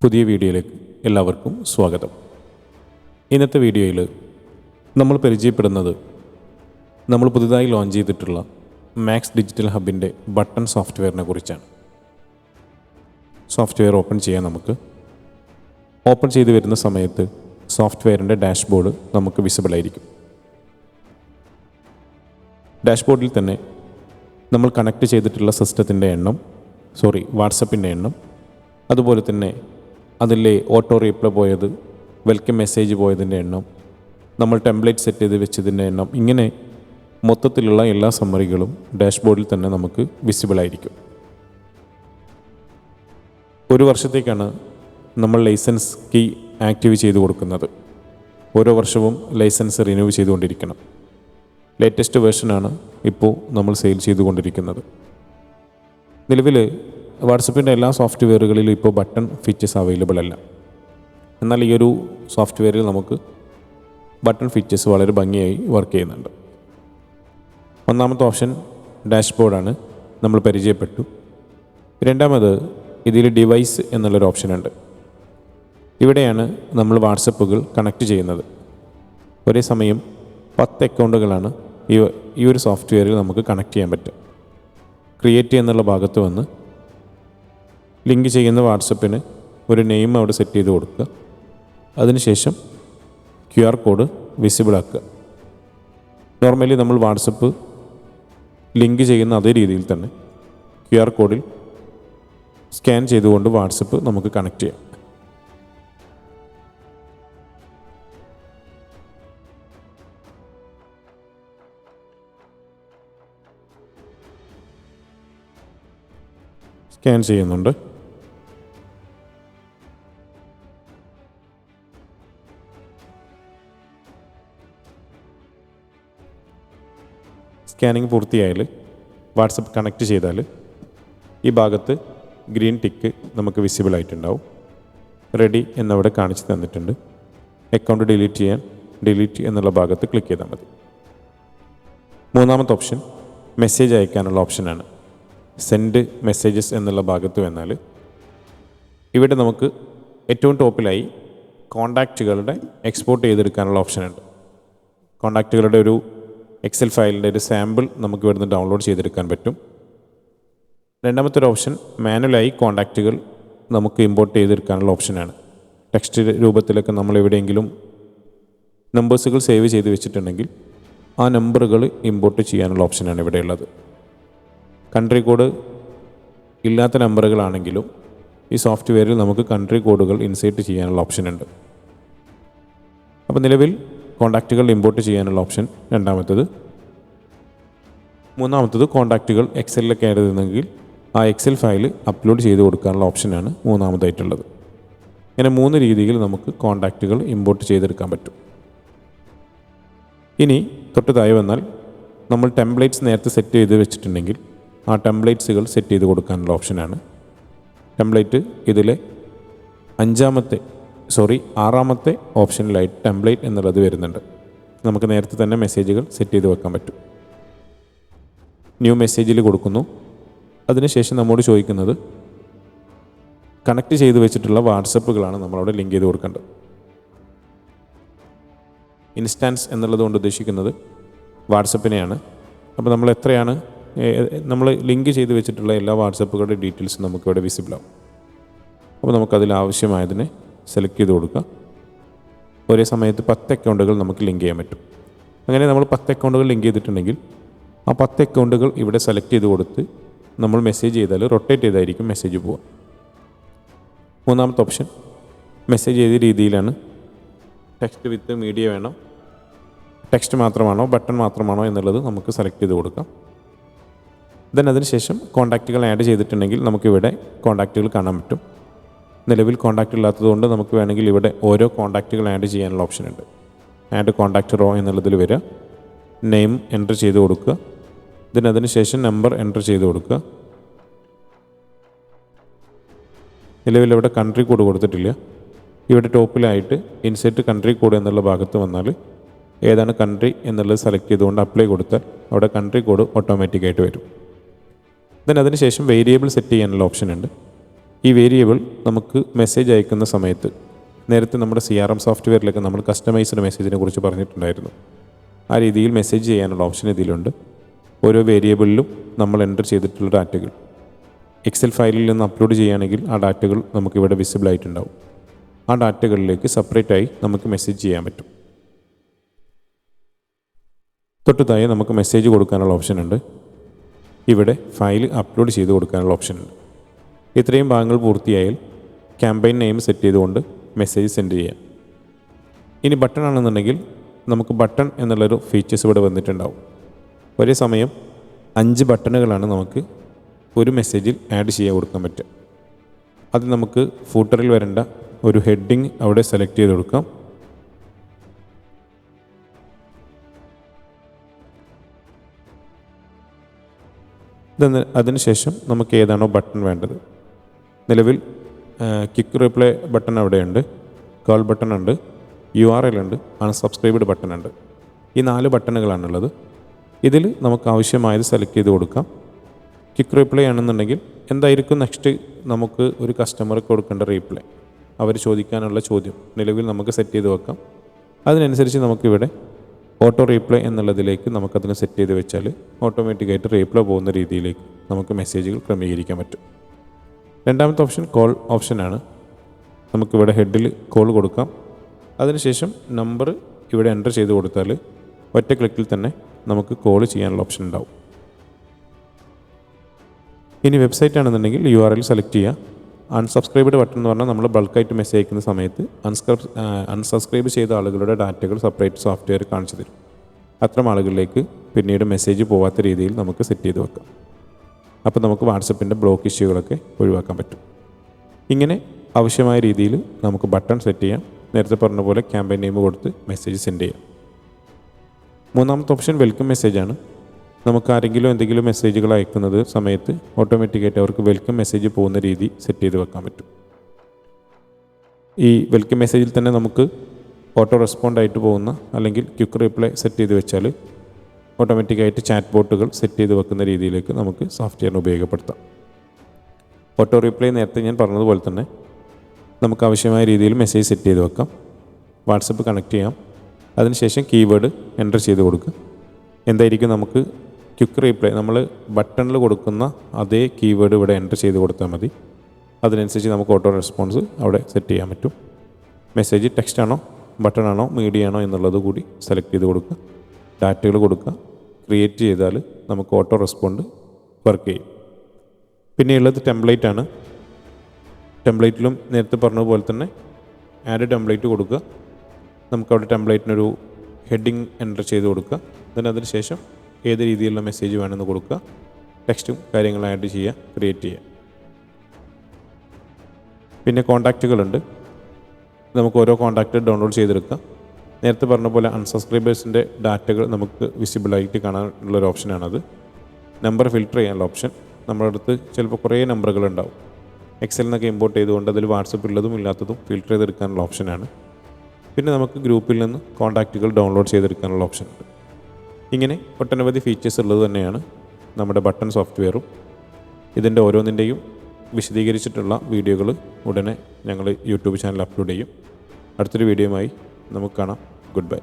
പുതിയ വീഡിയോയിലേക്ക് എല്ലാവർക്കും സ്വാഗതം. ഇന്നത്തെ വീഡിയോയിൽ നമ്മൾ പരിചയപ്പെടുന്നത് നമ്മൾ പുതുതായി ലോഞ്ച് ചെയ്തിട്ടുള്ള മാക്സ് ഡിജിറ്റൽ ഹബിൻ്റെ ബട്ടൺ സോഫ്റ്റ്വെയറിനെ കുറിച്ചാണ്. സോഫ്റ്റ്വെയർ ഓപ്പൺ ചെയ്യാൻ നമുക്ക് ഓപ്പൺ ചെയ്ത് വരുന്ന സമയത്ത് സോഫ്റ്റ്വെയറിൻ്റെ ഡാഷ്ബോർഡ് നമുക്ക് വിസിബിൾ ആയിരിക്കും. ഡാഷ്ബോർഡിൽ തന്നെ നമ്മൾ കണക്ട് ചെയ്തിട്ടുള്ള സിസ്റ്റത്തിൻ്റെ വാട്സപ്പിൻ്റെ എണ്ണം, അതുപോലെ തന്നെ അതിലെ ഓട്ടോ റീപ്ലൈ പോയത്, വെൽക്കം മെസ്സേജ് പോയതിൻ്റെ എണ്ണം, നമ്മൾ ടെംപ്ലേറ്റ് സെറ്റ് ചെയ്ത് വെച്ചതിൻ്റെ എണ്ണം, ഇങ്ങനെ മൊത്തത്തിലുള്ള എല്ലാ സമ്മറികളും ഡാഷ്ബോർഡിൽ തന്നെ നമുക്ക് വിസിബിൾ ആയിരിക്കും. ഒരു വർഷത്തേക്കാണ് നമ്മൾ ലൈസൻസ് കീ ആക്റ്റീവ് ചെയ്ത് കൊടുക്കുന്നത്. ഓരോ വർഷവും ലൈസൻസ് റിന്യൂ ചെയ്തുകൊണ്ടിരിക്കണം. ലേറ്റസ്റ്റ് വേർഷനാണ് ഇപ്പോൾ നമ്മൾ സെയിൽ ചെയ്തുകൊണ്ടിരിക്കുന്നത്. നിലവിൽ വാട്സപ്പിൻ്റെ എല്ലാ സോഫ്റ്റ്വെയറുകളിലും ഇപ്പോൾ ബട്ടൺ ഫീച്ചേഴ്സ് അവൈലബിൾ അല്ല. എന്നാൽ ഈ ഒരു സോഫ്റ്റ്വെയറിൽ നമുക്ക് ബട്ടൺ ഫീച്ചേഴ്സ് വളരെ ഭംഗിയായി വർക്ക് ചെയ്യുന്നുണ്ട്. ഒന്നാമത്തെ ഓപ്ഷൻ ഡാഷ്ബോർഡാണ്, നമ്മൾ പരിചയപ്പെട്ടു. രണ്ടാമത് ഇതിൽ ഡിവൈസ് എന്നുള്ളൊരു ഓപ്ഷനുണ്ട്. ഇവിടെയാണ് നമ്മൾ വാട്സപ്പുകൾ കണക്ട് ചെയ്യുന്നത്. ഒരേ സമയം 10 അക്കൗണ്ടുകളാണ് ഈ ഒരു സോഫ്റ്റ്വെയറിൽ നമുക്ക് കണക്ട് ചെയ്യാൻ പറ്റും. ക്രിയേറ്റ് എന്നുള്ള ഭാഗത്ത് വന്ന് ലിങ്ക് ചെയ്യുന്ന വാട്സപ്പിന് ഒരു നെയിം അവിടെ സെറ്റ് ചെയ്ത് കൊടുക്കുക. അതിനുശേഷം QR കോഡ് വിസിബിൾ ആക്കുക. നോർമലി നമ്മൾ വാട്സപ്പ് ലിങ്ക് ചെയ്യുന്ന അതേ രീതിയിൽ തന്നെ QR കോഡിൽ സ്കാൻ ചെയ്തുകൊണ്ട് വാട്സപ്പ് നമുക്ക് കണക്ട് ചെയ്യാം. സ്കാൻ ചെയ്യുന്നുണ്ട്. സ്കാനിങ് പൂർത്തിയായാൽ വാട്സപ്പ് കണക്ട് ചെയ്താൽ ഈ ഭാഗത്ത് ഗ്രീൻ ടിക്ക് നമുക്ക് വിസിബിൾ ആയിട്ടുണ്ടാവും. റെഡി എന്നവിടെ കാണിച്ച് തന്നിട്ടുണ്ട്. അക്കൗണ്ട് ഡിലീറ്റ് ചെയ്യാൻ ഡിലീറ്റ് എന്നുള്ള ഭാഗത്ത് ക്ലിക്ക് ചെയ്താൽ മതി. മൂന്നാമത്തെ ഓപ്ഷൻ മെസ്സേജ് അയക്കാനുള്ള ഓപ്ഷനാണ്. സെൻഡ് മെസ്സേജസ് എന്നുള്ള ഭാഗത്ത് വന്നാൽ ഇവിടെ നമുക്ക് ഏറ്റവും ടോപ്പിലായി കോണ്ടാക്റ്റുകളുടെ എക്സ്പോർട്ട് ചെയ്തെടുക്കാനുള്ള ഓപ്ഷനുണ്ട്. കോണ്ടാക്റ്റുകളുടെ ഒരു എക്സൽ ഫയലിൻ്റെ ഒരു സാമ്പിൾ നമുക്ക് ഇവിടുന്ന് ഡൗൺലോഡ് ചെയ്തെടുക്കാൻ പറ്റും. രണ്ടാമത്തെ ഒരു ഓപ്ഷൻ മാനുവലായി കോണ്ടാക്റ്റുകൾ നമുക്ക് ഇമ്പോർട്ട് ചെയ്തെടുക്കാനുള്ള ഓപ്ഷനാണ്. ടെക്സ്റ്റ് രൂപത്തിലൊക്കെ നമ്മൾ എവിടെയെങ്കിലും നമ്പേഴ്സുകൾ സേവ് ചെയ്ത് വെച്ചിട്ടുണ്ടെങ്കിൽ ആ നമ്പറുകൾ ഇമ്പോർട്ട് ചെയ്യാനുള്ള ഓപ്ഷനാണ് ഇവിടെയുള്ളത്. കൺട്രി കോഡ് ഇല്ലാത്ത നമ്പറുകളാണെങ്കിലും ഈ സോഫ്റ്റ്വെയറിൽ നമുക്ക് കൺട്രി കോഡുകൾ ഇൻസേർട്ട് ചെയ്യാനുള്ള ഓപ്ഷനുണ്ട്. അപ്പോൾ നിലവിൽ കോണ്ടാക്റ്റുകൾ ഇമ്പോർട്ട് ചെയ്യാനുള്ള ഓപ്ഷൻ രണ്ടാമത്തേത്. മൂന്നാമത്തേത് കോണ്ടാക്റ്റുകൾ എക്സലിലൊക്കെ ആഡ് ചെയ്യുന്നെങ്കിൽ ആ എക്സൽ ഫയൽ അപ്ലോഡ് ചെയ്ത് കൊടുക്കാനുള്ള ഓപ്ഷനാണ് മൂന്നാമതായിട്ടുള്ളത്. ഇങ്ങനെ 3 രീതിയിൽ നമുക്ക് കോണ്ടാക്റ്റുകൾ ഇമ്പോർട്ട് ചെയ്തെടുക്കാൻ പറ്റും. ഇനി തൊട്ട് താഴെ വന്നാൽ നമ്മൾ ടെംപ്ലേറ്റ്സ് നേരത്തെ സെറ്റ് ചെയ്ത് വെച്ചിട്ടുണ്ടെങ്കിൽ ആ ടെംപ്ലേറ്റ്സുകൾ സെറ്റ് ചെയ്ത് കൊടുക്കാനുള്ള ഓപ്ഷനാണ്. ടെംപ്ലേറ്റ് ഇതിലെ 6ാമത്തെ ഓപ്ഷനിലായിട്ട് ടെംപ്ലേറ്റ് എന്നുള്ളത് വരുന്നുണ്ട്. നമുക്ക് നേരത്തെ തന്നെ മെസ്സേജുകൾ സെറ്റ് ചെയ്ത് വെക്കാൻ പറ്റും. ന്യൂ മെസ്സേജിൽ കൊടുക്കുന്നു. അതിനുശേഷം നമ്മോട് ചോദിക്കുന്നത് കണക്ട് ചെയ്ത് വെച്ചിട്ടുള്ള വാട്സപ്പുകളാണ് നമ്മളവിടെ ലിങ്ക് ചെയ്ത് കൊടുക്കേണ്ടത്. ഇൻസ്റ്റാൻസ് എന്നുള്ളത് കൊണ്ട് ഉദ്ദേശിക്കുന്നത് വാട്സപ്പിനെയാണ്. അപ്പോൾ നമ്മൾ എത്രയാണ് നമ്മൾ ലിങ്ക് ചെയ്ത് വെച്ചിട്ടുള്ള എല്ലാ വാട്സപ്പുകളുടെ ഡീറ്റെയിൽസും നമുക്കിവിടെ വിസിബിളാവും. അപ്പോൾ നമുക്കതിൽ ആവശ്യമായതിനെ സെലക്ട് ചെയ്ത് കൊടുക്കുക. ഒരേ സമയത്ത് 10 അക്കൗണ്ടുകൾ നമുക്ക് ലിങ്ക് ചെയ്യാൻ പറ്റും. അങ്ങനെ നമ്മൾ 10 അക്കൗണ്ടുകൾ ലിങ്ക് ചെയ്തിട്ടുണ്ടെങ്കിൽ ആ 10 അക്കൗണ്ടുകൾ ഇവിടെ സെലക്ട് ചെയ്ത് കൊടുത്ത് നമ്മൾ മെസ്സേജ് ചെയ്താൽ റൊട്ടേറ്റ് ചെയ്തായിരിക്കും മെസ്സേജ് പോവുക. മൂന്നാമത്തെ ഓപ്ഷൻ മെസ്സേജ് ചെയ്ത രീതിയിലാണ്. ടെക്സ്റ്റ് വിത്ത് മീഡിയ വേണം, ടെക്സ്റ്റ് മാത്രമാണോ ബട്ടൺ മാത്രമാണോ എന്നുള്ളത് നമുക്ക് സെലക്ട് ചെയ്ത് കൊടുക്കാം. അതിനുശേഷം കോണ്ടാക്റ്റുകൾ ആഡ് ചെയ്തിട്ടുണ്ടെങ്കിൽ നമുക്കിവിടെ കോണ്ടാക്റ്റുകൾ കാണാൻ പറ്റും. നിലവിൽ കോണ്ടാക്റ്റ് ഇല്ലാത്തതുകൊണ്ട് നമുക്ക് വേണമെങ്കിൽ ഇവിടെ ഓരോ കോണ്ടാക്റ്റുകൾ ആഡ് ചെയ്യാനുള്ള ഓപ്ഷനുണ്ട്. ആഡ് കോണ്ടാക്റ്റ് റോ എന്നുള്ളതിൽ വരിക, നെയിം എൻ്റർ ചെയ്ത് കൊടുക്കുക. അതിനുശേഷം നമ്പർ എൻ്റർ ചെയ്ത് കൊടുക്കുക. നിലവിൽ ഇവിടെ കൺട്രി കോഡ് കൊടുത്തിട്ടില്ല. ഇവിടെ ടോപ്പിലായിട്ട് ഇൻസെർട്ട് കൺട്രി കോഡ് എന്നുള്ള ഭാഗത്ത് വന്നാൽ ഏതാണ് കൺട്രി എന്നുള്ളത് സെലക്ട് ചെയ്തുകൊണ്ട് അപ്ലൈ കൊടുത്താൽ അവിടെ കൺട്രി കോഡ് ഓട്ടോമാറ്റിക്കായിട്ട് വരും. അതിനുശേഷം വേരിയബിൾ സെറ്റ് ചെയ്യാനുള്ള ഓപ്ഷൻ ഉണ്ട്. ഈ വേരിയബിൾ നമുക്ക് മെസ്സേജ് അയക്കുന്ന സമയത്ത് നേരത്തെ നമ്മുടെ CRM സോഫ്റ്റ്വെയറിലൊക്കെ നമ്മൾ കസ്റ്റമൈസ്ഡ് മെസ്സേജിനെ കുറിച്ച് പറഞ്ഞിട്ടുണ്ടായിരുന്നു. ആ രീതിയിൽ മെസ്സേജ് ചെയ്യാനുള്ള ഓപ്ഷൻ ഇതിലുണ്ട്. ഓരോ വേരിയബിളിലും നമ്മൾ എൻ്റർ ചെയ്തിട്ടുള്ള ഡാറ്റകൾ എക്സൽ ഫയലിൽ നിന്ന് അപ്ലോഡ് ചെയ്യുകയാണെങ്കിൽ ആ ഡാറ്റകൾ നമുക്കിവിടെ വിസിബിൾ ആയിട്ടുണ്ടാവും. ആ ഡാറ്റകളിലേക്ക് സെപ്പറേറ്റായി നമുക്ക് മെസ്സേജ് ചെയ്യാൻ പറ്റും. തൊട്ടതായി നമുക്ക് മെസ്സേജ് കൊടുക്കാനുള്ള ഓപ്ഷൻ ഉണ്ട്. ഇവിടെ ഫയൽ അപ്ലോഡ് ചെയ്ത് കൊടുക്കാനുള്ള ഓപ്ഷൻ ഉണ്ട്. ഇത്രയും ഭാഗങ്ങൾ പൂർത്തിയായാൽ ക്യാമ്പയിൻ നെയിം സെറ്റ് ചെയ്തുകൊണ്ട് മെസ്സേജ് സെൻഡ് ചെയ്യാം. ഇനി ബട്ടൺ ആണെന്നുണ്ടെങ്കിൽ നമുക്ക് ബട്ടൺ എന്നുള്ളൊരു ഫീച്ചേഴ്സ് ഇവിടെ വന്നിട്ടുണ്ടാവും. ഒരേ സമയം 5 ബട്ടണുകളാണ് നമുക്ക് ഒരു മെസ്സേജിൽ ആഡ് ചെയ്യാൻ കൊടുക്കാൻ പറ്റുക. അത് നമുക്ക് ഫൂട്ടറിൽ വരേണ്ട ഒരു ഹെഡിങ് അവിടെ സെലക്ട് ചെയ്ത് കൊടുക്കാം. അതിനുശേഷം നമുക്ക് ഏതാണോ ബട്ടൺ വേണ്ടത്, നിലവിൽ ക്വിക്ക് റിപ്ലൈ ബട്ടൺ അവിടെയുണ്ട്, കോൾ ബട്ടൺ ഉണ്ട്, URL ഉണ്ട്, അൺസബ്സ്ക്രൈബ്ഡ് ബട്ടൺ ഉണ്ട്. ഈ 4 ബട്ടണുകളാണുള്ളത്. ഇതിൽ നമുക്ക് ആവശ്യമായത് സെലക്ട് ചെയ്ത് കൊടുക്കാം. ക്വിക്ക് റിപ്ലൈ ആണെന്നുണ്ടെങ്കിൽ എന്തായിരിക്കും നെക്സ്റ്റ് നമുക്ക് ഒരു കസ്റ്റമർക്ക് കൊടുക്കേണ്ട റീപ്ലൈ, അവർ ചോദിക്കാനുള്ള ചോദ്യം നിലവിൽ നമുക്ക് സെറ്റ് ചെയ്ത് വെക്കാം. അതിനനുസരിച്ച് നമുക്കിവിടെ ഓട്ടോ റീപ്ലൈ എന്നുള്ളതിലേക്ക് നമുക്കതിനെ സെറ്റ് ചെയ്ത് വെച്ചാൽ ഓട്ടോമാറ്റിക്കായിട്ട് റീപ്ലൈ പോകുന്ന രീതിയിലേക്ക് നമുക്ക് മെസ്സേജുകൾ ക്രമീകരിക്കാൻ പറ്റും. രണ്ടാമത്തെ ഓപ്ഷൻ കോൾ ഓപ്ഷനാണ്. നമുക്കിവിടെ ഹെഡിൽ കോൾ കൊടുക്കാം. അതിനുശേഷം നമ്പർ ഇവിടെ എൻ്റർ ചെയ്ത് കൊടുത്താൽ ഒറ്റ ക്ലിക്കിൽ തന്നെ നമുക്ക് കോൾ ചെയ്യാനുള്ള ഓപ്ഷൻ ഉണ്ടാവും. ഇനി വെബ്സൈറ്റ് ആണെന്നുണ്ടെങ്കിൽ URL സെലക്ട് ചെയ്യുക. അൺസബ്സ്ക്രൈബ്ഡ് ബട്ടൺ എന്ന് പറഞ്ഞാൽ നമ്മൾ ബൾക്കായിട്ട് മെസ്സേജ് അയക്കുന്ന സമയത്ത് അൺസബ്സ്ക്രൈബ് ചെയ്ത ആളുകളുടെ ഡാറ്റകൾ സെപ്പറേറ്റ് സോഫ്റ്റ്വെയർ കാണിച്ചു തരും. അത്തരം ആളുകളിലേക്ക് പിന്നീട് മെസ്സേജ് പോകാത്ത രീതിയിൽ നമുക്ക് സെറ്റ് ചെയ്ത് വെക്കാം. അപ്പോൾ നമുക്ക് വാട്സപ്പിൻ്റെ ബ്ലോക്ക് ഇഷ്യൂകളൊക്കെ ഒഴിവാക്കാൻ പറ്റും. ഇങ്ങനെ ആവശ്യമായ രീതിയിൽ നമുക്ക് ബട്ടൺ സെറ്റ് ചെയ്യാം. നേരത്തെ പറഞ്ഞ പോലെ ക്യാമ്പയിൻ നെയിം കൊടുത്ത് മെസ്സേജ് സെൻഡ് ചെയ്യാം. മൂന്നാമത്തെ ഓപ്ഷൻ വെൽക്കം മെസ്സേജാണ്. നമുക്ക് ആരെങ്കിലും എന്തെങ്കിലും മെസ്സേജുകൾ അയക്കുന്നത് സമയത്ത് ഓട്ടോമാറ്റിക്കായിട്ട് അവർക്ക് വെൽക്കം മെസ്സേജ് പോകുന്ന രീതി സെറ്റ് ചെയ്ത് വെക്കാൻ പറ്റും. ഈ വെൽക്കം മെസ്സേജിൽ തന്നെ നമുക്ക് ഓട്ടോ റെസ്പോണ്ട് ആയിട്ട് പോകുന്ന അല്ലെങ്കിൽ ക്വിക്ക് റിപ്ലൈ സെറ്റ് ചെയ്ത് വെച്ചാൽ ഓട്ടോമാറ്റിക്കായിട്ട് ചാറ്റ് ബോട്ടുകൾ സെറ്റ് ചെയ്ത് വെക്കുന്ന രീതിയിലേക്ക് നമുക്ക് സോഫ്റ്റ്വെയറിന് ഉപയോഗപ്പെടുത്താം. ഓട്ടോ റിപ്ലൈ നേരത്തെ ഞാൻ പറഞ്ഞതുപോലെ തന്നെ നമുക്ക് ആവശ്യമായ രീതിയിൽ മെസ്സേജ് സെറ്റ് ചെയ്ത് വെക്കാം. വാട്സപ്പ് കണക്ട് ചെയ്യാം. അതിനുശേഷം കീവേഡ് എൻ്റർ ചെയ്ത് കൊടുക്കുക. എന്തായിരിക്കും നമുക്ക് ക്വിക്ക് റീപ്ലൈ നമ്മൾ ബട്ടണിൽ കൊടുക്കുന്ന അതേ കീവേഡ് ഇവിടെ എൻ്റർ ചെയ്ത് കൊടുത്താൽ മതി. അതിനനുസരിച്ച് നമുക്ക് ഓട്ടോ റെസ്പോൺസ് അവിടെ സെറ്റ് ചെയ്യാൻ പറ്റും. മെസ്സേജ് ടെക്സ്റ്റ് ആണോ ബട്ടൺ ആണോ മീഡിയ ആണോ എന്നുള്ളത് കൂടി സെലക്ട് ചെയ്ത് കൊടുക്കുക. ഡാറ്റകൾ കൊടുക്കുക. ക്രിയേറ്റ് ചെയ്താൽ നമുക്ക് ഓട്ടോ റെസ്പോണ്ട് വർക്ക് ചെയ്യും. പിന്നെയുള്ളത് ടെംപ്ലേറ്റ് ആണ്. ടെംപ്ലേറ്റിലും നേരത്തെ പറഞ്ഞതുപോലെ തന്നെ ആഡ് ടെംപ്ലേറ്റ് കൊടുക്കുക. നമുക്കവിടെ ടെംപ്ലേറ്റിനൊരു ഹെഡിങ് എൻ്റർ ചെയ്ത് കൊടുക്കുക. അതിന് ശേഷം ഏത് രീതിയിലുള്ള മെസ്സേജ് വേണമെന്ന് കൊടുക്കുക. ടെക്സ്റ്റും കാര്യങ്ങളും ആഡ് ചെയ്യുക, ക്രിയേറ്റ് ചെയ്യുക. പിന്നെ കോൺടാക്റ്റുകളുണ്ട്. നമുക്ക് ഓരോ കോൺടാക്റ്റ് ഡൗൺലോഡ് ചെയ്തെടുക്കാം. നേരത്തെ പറഞ്ഞ പോലെ അൺസബ്സ്ക്രൈബേഴ്സിൻ്റെ ഡാറ്റകൾ നമുക്ക് വിസിബിളായിട്ട് കാണാനുള്ളൊരു ഓപ്ഷനാണത്. നമ്പർ ഫിൽറ്റർ ചെയ്യാനുള്ള ഓപ്ഷൻ. നമ്മുടെ അടുത്ത് ചിലപ്പോൾ കുറേ നമ്പറുകളുണ്ടാവും. എക്സലിൽ നിന്നൊക്കെ ഇമ്പോർട്ട് ചെയ്തുകൊണ്ട് അതിൽ വാട്സപ്പിലുള്ളതും ഇല്ലാത്തതും ഫിൽറ്റർ ചെയ്തെടുക്കാനുള്ള ഓപ്ഷനാണ്. പിന്നെ നമുക്ക് ഗ്രൂപ്പിൽ നിന്ന് കോൺടാക്റ്റുകൾ ഡൗൺലോഡ് ചെയ്തെടുക്കാനുള്ള ഓപ്ഷനുണ്ട്. ഇങ്ങനെ ഒട്ടനവധി ഫീച്ചേഴ്സ് ഉള്ളത് തന്നെയാണ് നമ്മുടെ ബട്ടൺ സോഫ്റ്റ്വെയറും. ഇതിൻ്റെ ഓരോന്നിൻ്റെയും വിശദീകരിച്ചിട്ടുള്ള വീഡിയോകൾ ഉടനെ ഞങ്ങൾ യൂട്യൂബ് ചാനൽ അപ്ലോഡ് ചെയ്യും. അടുത്തൊരു വീഡിയോയുമായി നമുക്ക് കാണാം. Good bye.